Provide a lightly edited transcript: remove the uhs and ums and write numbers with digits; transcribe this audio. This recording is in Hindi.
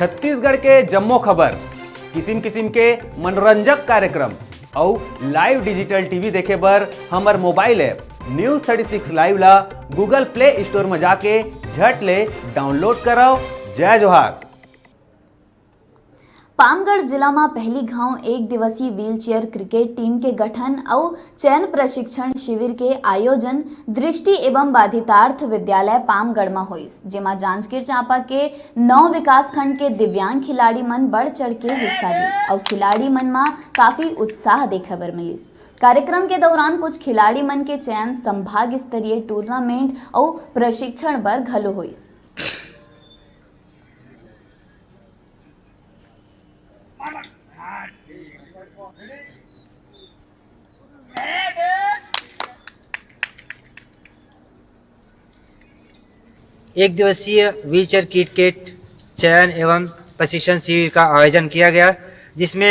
छत्तीसगढ़ के जम्मो खबर, किसिम किसिम के मनोरंजक कार्यक्रम और लाइव डिजिटल टीवी देखे बर हमर मोबाइल ऐप News36 लाइव ला गूगल प्ले स्टोर में जाके झट ले डाउनलोड कराओ। जय जोहार। पामगढ़ जिला में पहली घाव एक दिवसीय व्हीलचेयर क्रिकेट टीम के गठन और चयन प्रशिक्षण शिविर के आयोजन दृष्टि एवं बाधितार्थ विद्यालय पामगढ़ में होइस, जेमा जांजगीर चांपा के 9 विकास खंड के दिव्यांग खिलाड़ी मन बढ़ चढ़ के हिस्सा ली और खिलाड़ी मन में काफी उत्साह देखे बर मिलिस। कार्यक्रम के दौरान कुछ खिलाड़ी मन के चयन संभाग स्तरीय टूर्नामेंट और प्रशिक्षण बर घलो होइस। एक दिवसीय व्हीलचेयर क्रिकेट चयन एवं प्रशिक्षण शिविर का आयोजन किया गया, जिसमें